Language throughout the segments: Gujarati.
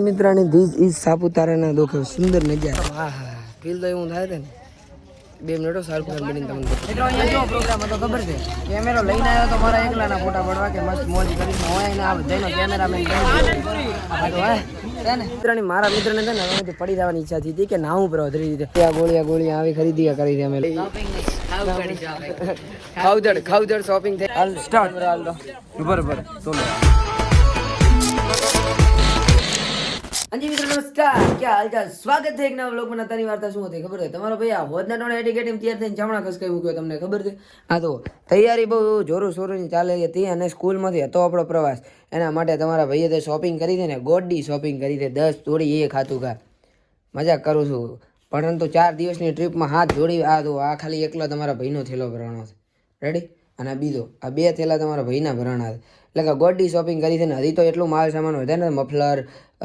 મિત્રાણી ધીસ ઇઝ સાપુતારાના દોખે સુંદર નજારા. હા હા ફીલ તો એવું થાય છે ને 2 મિનિટો સારું પ્લાન બનીને તમને મિત્રો અહીંયા જો પ્રોગ્રામ હતો ખબર છે કેમેરો લઈને આવ્યો તો મારા એકલાના ફોટા પડવા કે મસ્ત મોજ કરી હોય ને આ બધાનો કેમેરામેન મિત્રાણી મારા મિત્રને છે ને હવે પડી જવાની ઈચ્છા હતી કે નાવું પર વધરી રીતે ત્યાં ગોળિયા આવી ખરીદી કરી દે અમે ખાવદડ શોપિંગ થઈ હાલ સ્ટાર્ટ બરાબર ચલો. અંજી મિત્રો નમસ્કાર, क्या हालचाल, स्वागत है एक नवा व्लॉग में. તારી વાર્તા શું હતી ખબર છે તમારો ભાઈ આ હોદના ટોણે એટીકેટ એમ તૈયાર થઈને જમણા ખસકાઈ મૂક્યો તમને ખબર છે. હા તો તૈયારી બહુ જોરો શોરોની ચાલે હતી અને સ્કૂલમાંથી હતો આપણો પ્રવાસ એના માટે તમારા ભાઈએ તે શોપિંગ કરી હતી ને ગોડી શોપિંગ કરી હતી 10 જોડી એ ખાતું કા મજાક કરું છું પરંતુ 4 દિવસની ટ્રીપમાં હાથ જોડી આ તો આ ખાલી એકલો તમારા ભાઈનો થેલો ભરવાનો છે રેડી અને બીજો આ 2 થેલા તમારા ભાઈના ભરવાના છે એટલે કે ગોડી શોપિંગ કરી છે ને હજી તો એટલું માલ સામાન વધે ને મફલર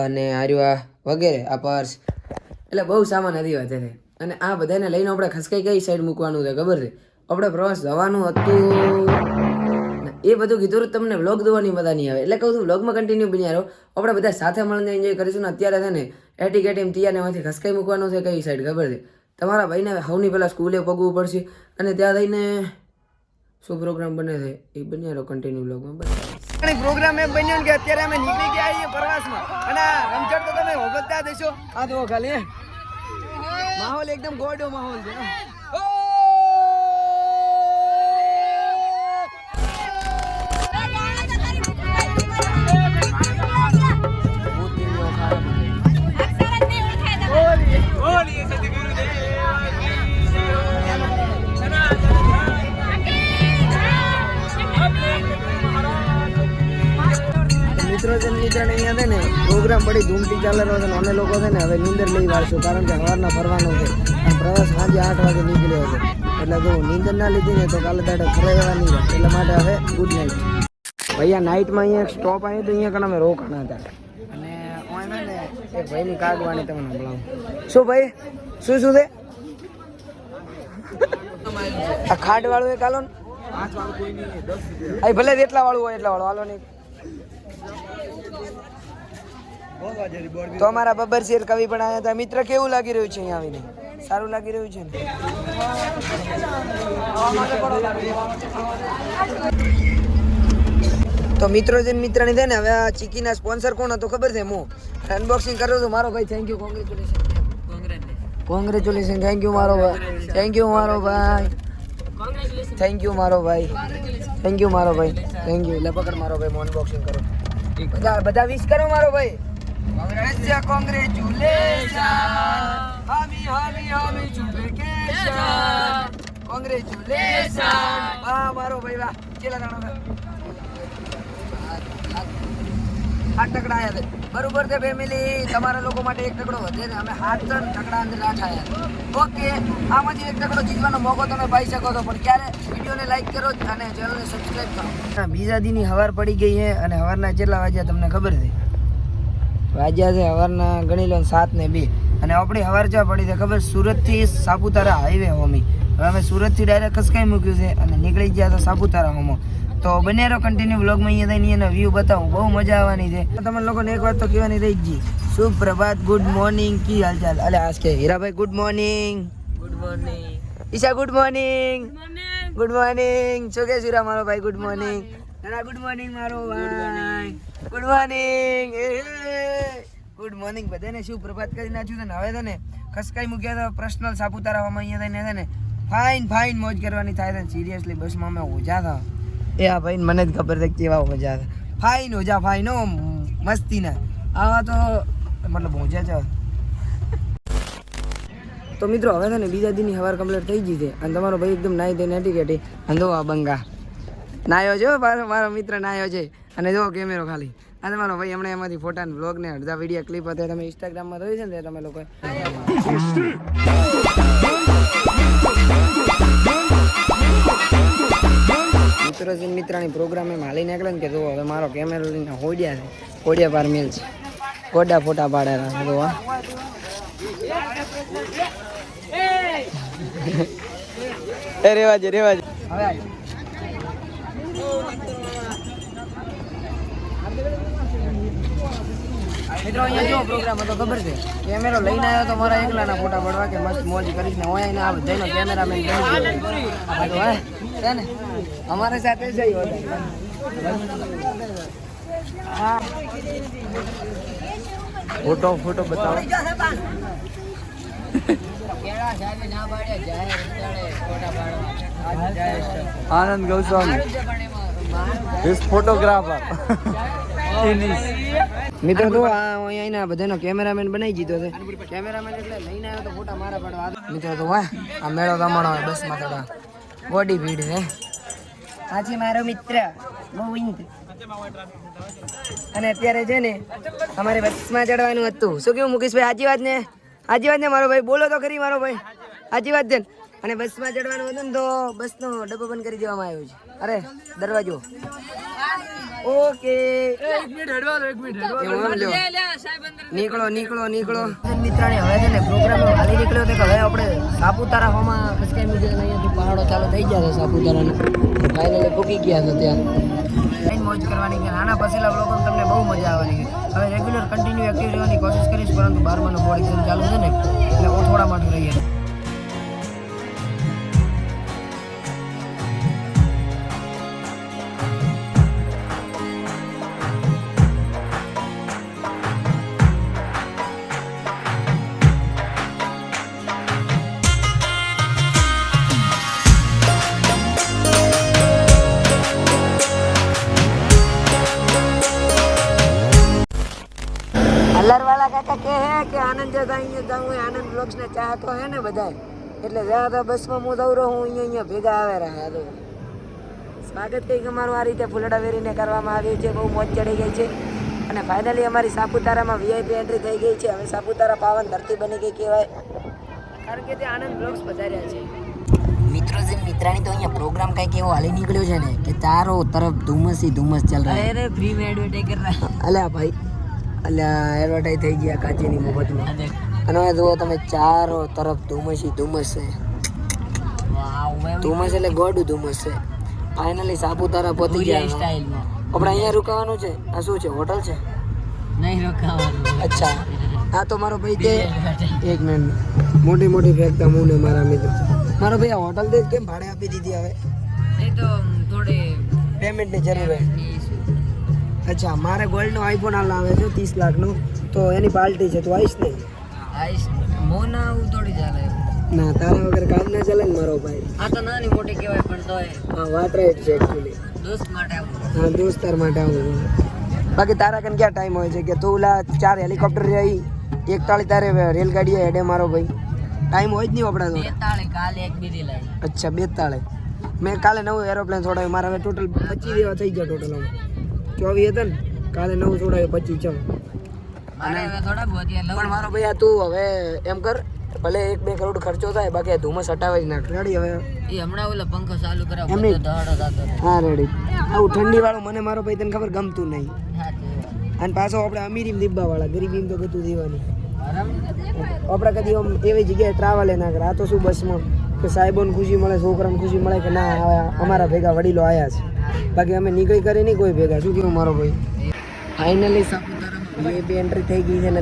અને આર્યા વગેરે આ પર્સ એટલે બહુ સામાન હતી વધારે અને આ બધાને લઈને આપણે ખસકાઈ કઈ સાઈડ મૂકવાનું છે ખબર છે આપણે પ્રવાસ જવાનું હતું એ બધું કીધું તમને વ્લોગ જોવાની મજા નહીં આવે એટલે કહું છું વ્લોગમાં કન્ટિન્યુ બન્યા રહો આપણે બધા સાથે મળીને એન્જોય કરીશું ને અત્યારે છે ને એટીકેટીમ તિયાને માંથી ખસકાઈ મૂકવાનું છે કઈ સાઈડ ખબર છે તમારા ભાઈને સૌની પહેલાં સ્કૂલે પગવું પડશે અને ત્યાં જઈને શું પ્રોગ્રામ બને છે એ બન્યા રહો કન્ટિન્યુ વ્લોગમાં બસ પ્રોગ્રામ એમ બન્યો કે અત્યારે અમે નીકળી ગયા છીએ પ્રવાસમાં અને રમઝટ તો તમે હોગતા દેશો આ તો ખાલી માહોલ એકદમ ગોડો માહોલ છે. મિત્રોને અહીંયા છે ને પ્રોગ્રામ બધી ધૂમથી ચાલે રહ્યો છે અમે લોકો છે ને હવે નીંદર લઈ વાળશું કારણ કે સવારના ફરવાનું છે અને પ્રવાસ સાંજે 8 વાગે નીકળ્યો છે એટલે જો નીંદર ના લીધી ને તો કાલે દાડે ફરાવા નહીં રહે એટલા માટે હવે ગુડ નાઇટ. ભૈયા નાઇટમાં અહીંયા એક સ્ટોપ આવ્યો તો અહીંયા કણ અમે રોકાણા હતા અને ઓય ને એક ભાઈની કાગવાની તમને બોલાવું. શું ભાઈ શું છે આ ખાડ વાળું એક હાલો ને 5 વાળું કોઈ નહીં 10 ભલે એટલા વાળું હોય એટલા વાળું હાલો નહીં તો અમારા બબ્બર શેર કવિ પણ આવ્યા હતા. મિત્ર કેવું લાગી રહ્યું છે અહીંયા આવીને સારું લાગી રહ્યું છે ને તો મિત્રો છે મિત્રની છે ને હવે આ ચીકીના સ્પોન્સર કોણ હતો ખબર છે હું અનબોક્સિંગ કરું છું મારો ભાઈ thank you congratulation thank you મારો ભાઈ થેન્ક યુ મારો ભાઈ થેન્ક યુ મારો ભાઈ થેન્ક યુ મારો ભાઈ થેન્ક યુ લપકડ મારો ભાઈ હું અનબોક્સિંગ કરું બધા વિશ કરો મારો ભાઈ કોંગ્રેચ્યુલેશન હામી કોંગ્રેચ્યુલેશન વાહ મારો ભાઈ વાહ ચેલા દાણો આ ટકડા આયા છે બરોબર છે ફેમિલી તમારા લોકો માટે એક ટકડો વધે છે અમે 7 ટકડા અંદર રાખાયા ઓકે આમાંથી એક ટકડો જીતવાનો મોકો તમે પાઈ શકો છો પણ ક્યારે વિડીયોને લાઈક કરો અને ચેનલને સબસ્ક્રાઇબ કરો. બીજા દીની હવાર પડી ગઈ છે અને હવારના કેટલા વાગ્યા તમને ખબર છે વાગ્યા છે હવારના ગણી લો 7:02 અને આપણી હવાર ચા પડી છે ખબર સુરતથી સાપુતારા હાઈવે હોમી હવે અમે સુરતથી ડાયરેક્ટ ખસકાઈ મૂક્યું છે અને નીકળી ગયા તો સાપુતારા હોમો તો બને રહો કન્ટિન્યુ વ્લોગમાં અહીંયા થઈને એના વ્યૂ બતાવું બહુ મજા આવવાની છે. તમે લોકોને એક વાત તો કહેવાની રહી ગઈ શુભ પ્રભાત ગુડ મોર્નિંગ કી હાલચાલ અલે આજ કે Hirabhai good morning Isha good morning શું કે હીરા મારો ભાઈ ગુડ મોર્નિંગ નાના ગુડ મોર્નિંગ મારો ભાઈ ગુડ મોર્નિંગ બધાને શુભ પ્રભાત કરી નાખ્યું છે ને હવે છે ને ખસકાઈ મૂક્યા તો પર્સનલ સાપુતારામાં અહીંયા થઈને છે ને ફાઇન મોજ કરવાની થાય છે સિરિયસલી બસમાં અમે ઓજા થા એ આ ભાઈ મને જ ખબર છે કેવા મજા આવે ફાઇન ઓજા ફાઇન હો મસ્તી ના આવા તો મતલબ મજા છે. તો મિત્રો હવે છે ને બીજા દિનની હવાર કમ્પ્લીટ થઈ ગઈ છે અને તમારો ભાઈ એકદમ નાઈ દઈને એટીકેટી અને જો આ બંગા નાયો છે મારો મિત્ર નાયો છે અને જો કેમેરો ખાલી આ તમારો ભાઈ હમણાં એમાંથી ફોટા ને વ્લોગ ને અડધા વિડીયો ક્લિપ હતા તમે ઇન્સ્ટાગ્રામમાં જોઈ છે ને તમે લોકો મિત્રાની પ્રોગ્રામ એમ હાલી નીકળે ને કે જો હવે મારો કેમેરો લઈને હોડિયા પાર મેલ છે ગોડા ફોટા પાડેલા જોવા રેવાજે હવે મિત્રો અહીંયા જો પ્રોગ્રામ હતો ખબર છે, કેમેરો લઈને આવ્યો તો મારા એકલાના ફોટા પડવા કે મસ્ત મોજ કરીશ ને હોય ને આ બધાનો કેમેરામેન છે ને અમારા સાથે જઈ હોતા. ફોટો બતાવો. આનંદ ગૌસ્વામી ઇસ ફોટોગ્રાફર. મિત્રો તો આ અહીંયા બધાનો કેમેરામેન બનાવી દીધો છે. કેમેરામેન એટલે લઈને આવ્યો તો ફોટા મારા પડવા. મિત્રો તો વાહ આ મેળો રમણો હોય બસમાં થોડા બોડી ભીડ છે. આજે મારો મિત્ર ગોવિંદ અને અત્યારે છે ને અમારે બસમાં ચડવાનું હતું. શું કેવું મુકેશભાઈ? સાચી વાત ને મારો ભાઈ? બોલો તો ખરી મારો ભાઈ, સાચી વાત છે ને? અને બસમાં ચડવાનું હતું ને તો બસનો ડબ્બો બંધ કરી દેવામાં આવ્યો છે. અરે દરવાજો ઓકે નીકળો મિત્રાણી. હવે છે ને પ્રોગ્રામ હાલી નીકળ્યો તો હવે આપણે સાપુતારા હોમાં ખસકાઈ મીડિયા અહીંયાથી પહાડો ચાલુ થઈ ગયા છે સાપુતારાને. ફાઇનલી પૂકી ગયા છે ત્યાં મોજ કરવાની છે. નાના પછીલા બ્લોગમાં તમને બહુ મજા આવવાની છે. હવે રેગ્યુલર કન્ટિન્યુ એક્ટિવ રહેવાની કોશિશ કરીશ, પરંતુ 12માનો બોર્ડ એક્ઝામ ચાલુ છે ને એટલે થોડા માટે રહીએ. અલ્લારવાલા કાકા કે હે કે આનંદ જતા અહીંયા જાઉં હોય. આનંદ બ્લોગ્સ ને ચાહતો હે ને બધા, એટલે જ્યાં તો બસમાં હું દઉં રહું અહીંયા ભેગા આવે રહ્યા. તો સ્વાગત કંઈક અમારું આ રીતે ફૂલડા વેરીને કરવામાં આવ્યું છે. બહુ મોજ ચડી ગઈ છે અને ફાઇનલી અમારી સાપુતારામાં વીઆઈપી એન્ટ્રી થઈ ગઈ છે. હવે સાપુતારા પાવન ધરતી બની ગઈ કહેવાય, કારણ કે તે આનંદ બ્લોગ્સ પધાર્યા છે. મિત્રો જે મિત્રાણી તો અહીંયા પ્રોગ્રામ કંઈક એવો હાલી નીકળ્યો છે ને કે ચારો તરફ ધુમ્મસ ચાલ રહા હે. અરે ફ્રી में एडवर्टाइज कर रहा है. અલ્યા ભાઈ અલ્યા એડવર્ટાઈઝ થઈ ગયા કાચીની મફતમાં. અને હવે જુઓ તમે ચારો તરફ ધુમ્મસ છે. ધુમ્મસ એટલે ગોડું ધુમ્મસ છે. ફાઇનલી સાપુતારા પહોંચી ગયા. આપણે અહીંયા રોકાવાનું છે. આ શું છે? હોટલ છે? નહીં રોકાવાનું. અચ્છા આ તો મારો ભાઈ કે એક મિનિટ મોટી ફેંકતા હું ને મારા મિત્ર. મારો ભાઈ આ હોટલ દે કેમ ભાડે આપી દીધી? હવે નહીં તો થોડી પેમેન્ટની જરૂર છે. અચ્છા મારે ગોલ્ડનો આઈફોન હાલ આવે છે 30 લાખનો, તો એની પાર્ટી છે. તું આવીશ ને? આવીશ. મોના આવું થોડી ચાલે. ના તારા વગર કામ ના ચાલે ને મારો ભાઈ. આ તો નાની મોટી કહેવાય પણ તોય હા વાત રાઈટ છે એકચ્યુઅલી. દોસ્ત માટે આવું. હા દોસ્તાર માટે આવું. બાકી તારા કન ક્યાં ટાઈમ હોય છે કે તું ઓલા 4 હેલિકોપ્ટર રહી 41 તારે રેલગાડી હેડે મારો ભાઈ. ટાઈમ હોય જ નહીં આપણા તો. 42 કાલે એક બીજી લાવી. અચ્છા 42. મેં કાલે નવું એરોપ્લેન છોડાવ્યું. મારા હવે ટોટલ 25 જેવા થઈ ગયા. ટોટલ 24 હતા ને, કાલે 9 છોડાવ્યું 25 ચમ. પણ મારો ભાઈ આ તું હવે એમ કર, ભલે 1-2 કરોડ ખર્ચો થાય, બાકી આ ધુમ્મસ હટાવે જ નાખ. રેડી? હવે હમણાં ઓલા પંખો ચાલુ કરાવ. હા રેડી. આવું ઠંડી વાળું મને મારો ભાઈ તને ખબર ગમતું નહીં. અને પાછો આપણે અમીરીમ દીબ્બા વાળા, ગરીબીમ તો ગતું દેવાની. આપણે કદી આમ એવી જગ્યાએ ટ્રાવેલ ના કરે. આ તો શું બસમાં કે સાહેબોને ખુશી મળે, છોકરાને ખુશી મળે કે ના અમારા ભેગા વડીલો આવ્યા છે. બાકી અમે નીકળી કરી નહીં કોઈ ભેગા. શું કેવું મારો ભાઈ? ફાઇનલી સાપુતારામાં વીઆઈપી એન્ટ્રી થઈ ગઈ છે ને.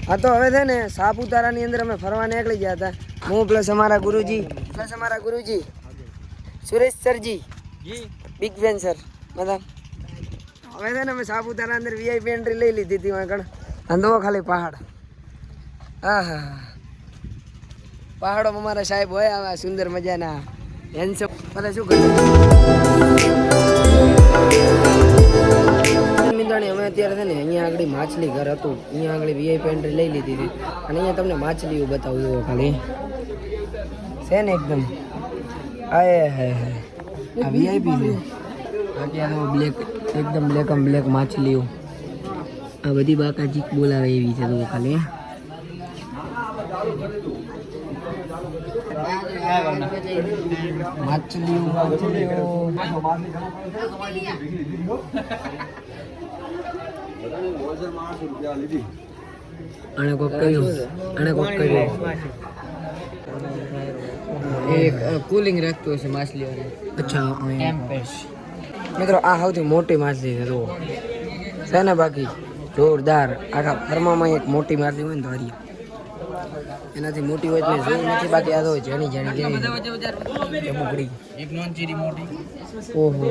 હા તો હવે છે ને સાપુતારાની અંદર અમે ફરવા નીકળી ગયા હતા. હું પ્લસ અમારા ગુરુજી સુરેશ સરજી બિગ ફેન સર બધા. હવે છે ને અમે સાપુતારા અંદર વીઆઈપી એન્ટ્રી લઈ લીધી હતી. આગળ અંધો ખાલી પહાડ. હા પહાડોમાં મારા સાહેબ હોય આવા સુંદર મજાના હેન્ડસમ. બધા શું કરે મિત્રાણી? અમે અત્યારે છે ને અહીંયા આગળ માછલી ઘર હતું, અહીંયા આગળ વીઆઈપી એન્ટ્રી લઈ લીધી હતી. અને અહીંયા તમને માછલીઓ બતાવું જુઓ ખાલી છે ને એકદમ. આ વીઆઈપી છે. અત્યારે બ્લેક એકદમ બ્લેક માછલીઓ. આ બધી બાકા ચીક બોલાવે એવી છે જુઓ ખાલી. માછલીઓ અને કોક કર્યું એક કુલિંગ રાખતું હશે માછલીઓને. અચ્છા મિત્રો આ સૌથી મોટી માછલી છે જુઓ છે ને. બાકી જોરદાર આખા ફર્મામાં એક મોટી મારતી હોય ને તો હરી એનાથી મોટી હોય તો જોઈ નથી બાકી આ તો જેની ઓહો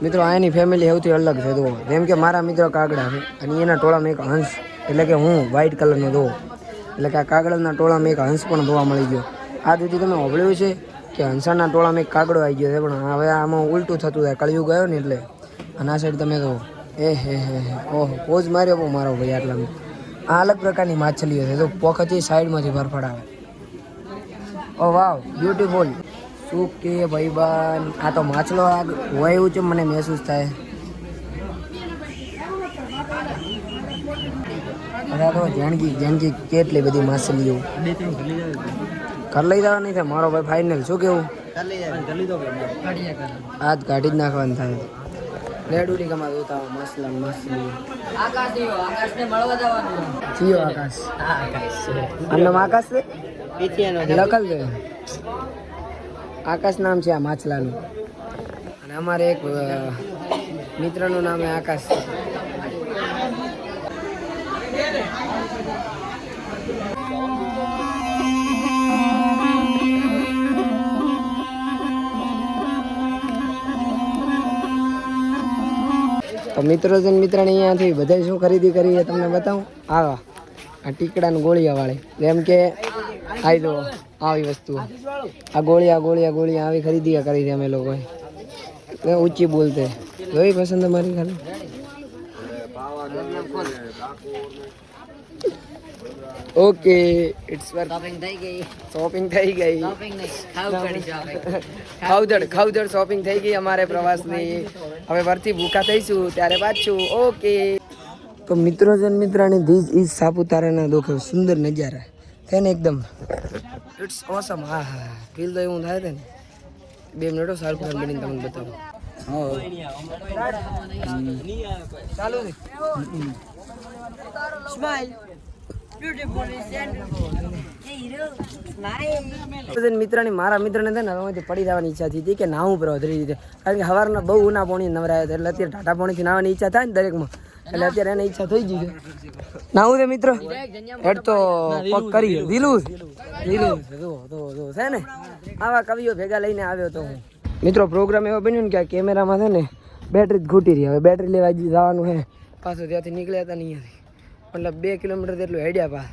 મિત્રો આની ફેમિલી સૌથી અલગ છે તો જેમ કે મારા મિત્રો કાગડા છે અને એના ટોળામાં એક હંસ એટલે કે હું વ્હાઈટ કલરનો દો એટલે કે આ કાગડાના ટોળામાં એક હંસ પણ જોવા મળી ગયો આ સુધી તમે સાંભળ્યું છે કે હંસાના ટોળામાં એક કાગડો આવી ગયો છે પણ હવે આમાં ઉલટું થતું થાય કળિયુગ ગયો ને એટલે અને આ સાઈડ તમે કહો હે ઓહો પોઝ માર્યો બહુ મારો ભાઈ આટલામાં આ અલગ પ્રકારની માછલીઓ છે તો પોખથી સાઈડમાંથી ફરફડ આવે ઓ વાવ બ્યુટીફુલ શું કે ભાઈબાન આ તો માછલો હોય એવું છે મને મહેસૂસ થાય અરે તો જાણકી કેટલી બધી માછલીઓ ઘર લઈ જવા નહીં થાય મારો ભાઈ ફાઇનલ શું કેવું આજ કાઢી જ નાખવાનું થાય લેડુની કમા જોતા માછલી જીઓ આકાશ આનું આકાશ છે લખલ છે આકાશ નામ છે આ માછલાનું અને અમારે એક મિત્રનું નામ આકાશ છે તો મિત્રો છે મિત્રાણી અહીંયાથી બધા શું ખરીદી કરી એ તમને બતાવું આ ટીકડાની ગોળીયા વાળી જેમ કે આવી દો આવી વસ્તુ આ ગોળિયા આવી ખરીદી કરી છે અમે લોકોએ ઊંચી બોલતે જોઈ પસંદ અમારી ખાલી ઓકે ઇટ્સ શોપિંગ થઈ ગઈ ખાવદડ શોપિંગ થઈ ગઈ અમારે પ્રવાસની હવે વરથી ભૂખા થઈશું ત્યારે પાછું ઓકે તો મિત્રો જન મિત્રાણી ધીસ ઇઝ સાપુતારાના દોખો સુંદર નજારા છે ને એકદમ ઇટ્સ ઓસમ હા ફીલ તો એવું થાય છે ને 2 મિનિટો સારું ખાન બનીને તમને બતાવું ચાલુ સ્માઈલ મિત્રની મારા મિત્રને છે ને હવે પડી જવાની ઈચ્છા હતી કે નાવું પર વધરી રીતે કારણ કે સવારના બહુ ઉના પોણી નવરાયા હતા એટલે અત્યારે ટાટા પોણીથી નાવાની ઈચ્છા થાય ને દરેકમાં એટલે અત્યારે એને ઈચ્છા થઈ ગઈ છે નાવું છે મિત્ર હેડ તો પગ કરી દિલું છે ને આવા કવિઓ ભેગા લઈને આવ્યો તો હું મિત્રો પ્રોગ્રામ એવો બન્યો ને કે આ કેમેરામાં છે ને બેટરી જ ખૂટી રહી હવે બેટરી લેવા જવાનું છે પાછું ત્યાંથી નીકળ્યા હતા નહીં મતલબ 2 કિલોમીટર જેટલું હેડ્યા પા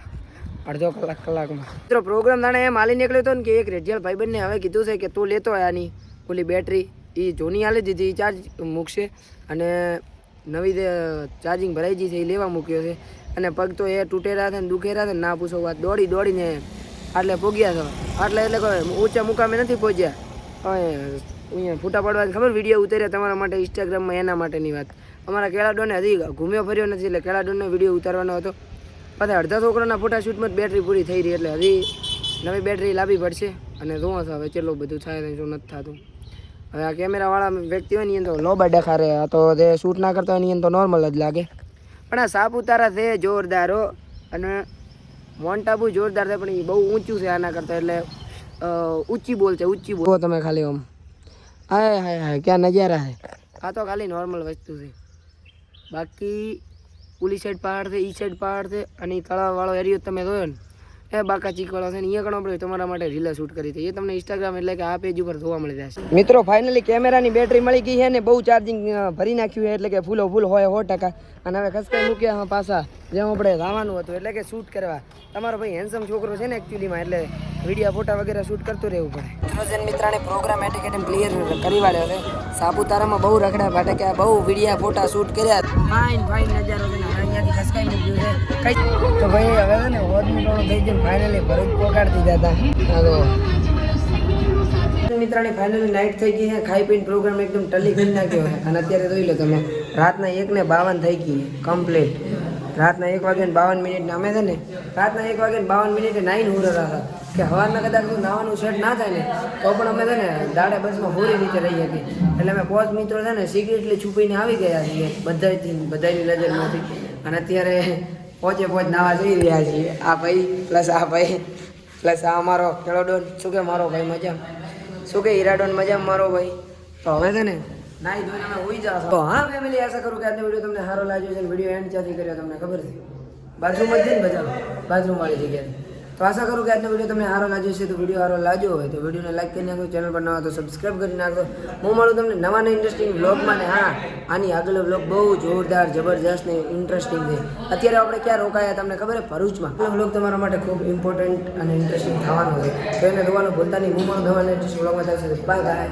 અડધો કલાકમાં મિત્રો પ્રોગ્રામ દાણે એમ હાલી નીકળ્યો હતો ને કે એક રેડિયલ ભાઈબંધને હવે કીધું છે કે તું લેતો આની ઓલી બેટરી એ જૂની હાલી દીધી એ ચાર્જ મૂકશે અને નવી ચાર્જિંગ ભરાઈ ગઈ છે એ લેવા મૂક્યો છે અને પગ તો એ તૂટેલા છે ને દુખેરા છે ને ના પૂછો વાત દોડીને આટલે પહોંચ્યા છો એટલે ઊંચા મુકામે નથી પહોંચ્યા અહીંયા ફૂટા પાડવાની ખબર વિડીયો ઉતાર્યા તમારા માટે ઇન્સ્ટાગ્રામમાં એના માટેની વાત અમારા કેળાડોને હજી ઘૂમ્યો ફર્યો નથી એટલે કેળાડોને વિડીયો ઉતારવાનો હતો પછી અડધા છોકરાના ફોટાશૂટમાં જ બેટરી પૂરી થઈ રહી એટલે હજી નવી બેટરી લાવવી પડશે અને જોવો છો હવે કેટલું બધું થાય શું નથી થતું હવે આ કેમેરાવાળા વ્યક્તિ હોય ને એને તો લોબા દેખાડે આ તો જે શૂટ ના કરતા હોય ને એને તો નોર્મલ જ લાગે પણ આ સાપુતારા છે જોરદારો અને માઉન્ટ આબુ જોરદાર છે પણ એ બહુ ઊંચું છે આના કરતાં એટલે ઊંચી બોલ તમે ખાલી આમ હાય ક્યાં નજારા છે આ તો ખાલી નોર્મલ વસ્તુ છે બાકી પુલી સાઈડ પહાડ છે ઈ સાઈડ પહાડ છે અને તળાવવાળો એરિયો તમે જોયો ને એ બાકા ચીકવાળો છે ને અહીંયા ઘણો આપણે તમારા માટે રીલા શૂટ કરી હતી એ તમને ઇન્સ્ટાગ્રામ એટલે કે આ પેજ ઉપર જોવા મળી જશે મિત્રો ફાઇનલી કેમેરાની બેટરી મળી ગઈ છે ને બહુ ચાર્જિંગ ભરી નાખ્યું છે એટલે કે ફૂલ હોય 100% અને હવે ખસકાઈ મૂક્યા પાછા જેમ આપણે જવાનું હતું એટલે કે શૂટ કરવા તમારો ભાઈ હેન્ડસમ છોકરો છે ને એકચ્યુઅલીમાં એટલે વિડીયો ફોટા વગેરે શૂટ કરતું રહેવું પડે રોજન મિત્રાને પ્રોગ્રામ એટીકેટ ક્લિયર કરી વાળ્યો છે સાપુતારામાં બહુ રખડા ભાટક્યા બહુ વિડીયો ફોટા શૂટ કર્યા ફાઇન નજારો છે ને અહીંયાથી ખસકાઈ મૂક્યું છે તો ભાઈ હવે છે ને હોદનું ટોણું થઈ ગયું ફાઇનલી ભરૂચ પહોંચાડી દીધા હતા મિત્રાની ફાઇનલી નાઇટ થઈ ગઈ છે ખાઈ પીને પ્રોગ્રામ એકદમ ટલી કરી નાખ્યો છે અને અત્યારે જોઈ લો તમે રાતના 1:52 થઈ ગઈ કમ્પ્લીટ રાતના 1:52 અમે છે ને રાતના 1:52 નાઈને ઉડેલા હતા કે સવારના કદાચ નાવાનું સેટ ના થાય ને તો પણ અમે છે ને દાડે બસમાં હોરી રીતે રહી હતી એટલે અમે 5 મિત્રો છે ને સિક્રેટલી છુપીને આવી ગયા છીએ બધાની નજરમાંથી અને અત્યારે પહોંચે નાવા જઈ રહ્યા છીએ આ ભાઈ પ્લસ આ અમારો કેળોડોન શું કે મારો ભાઈ મજા શું કે હીરાડોન મજા મારો ભાઈ તો હવે છે ને નાઈ ધોઈને અમે હોઈ જાવ તો હા ફેમિલી આશા કરું કે આજનો વિડીયો તમને સારો લાગ્યો છે. વિડીયો એન્ડ ક્યાંથી કર્યો તમને ખબર છે? બાથરૂમ જ છે ને બધા બાથરૂમ વાળી જગ્યાએ. તો આશા કરું કે આજનો વિડીયો તમને સારો લાગ્યો છે. તો વિડીયો સારો લાગ્યો હોય તો વિડીયોને લાઈક કરી નાખો, ચેનલ પર નવા તો સબસ્ક્રાઈબ કરી નાખો. હું મળું તમને નવા ને ઇન્ટરેસ્ટિંગ વ્લોગમાં ને હા આની આગળ વ્લોગ બહુ જોરદાર જબરજસ્ત ને ઇન્ટરેસ્ટિંગ છે. અત્યારે આપણે ક્યાં રોકાયા તમને ખબર છે? ભરૂચમાં. આ વ્લોગ તમારા માટે ખૂબ ઇમ્પોર્ટન્ટ અને ઇન્ટરેસ્ટિંગ થવાનો છે. તો એને જોવાનું ભૂલતા નહીં. હું મળું નવા ને ઇન્ટરેસ્ટિંગ વ્લોગમાં થશે. Bye bye.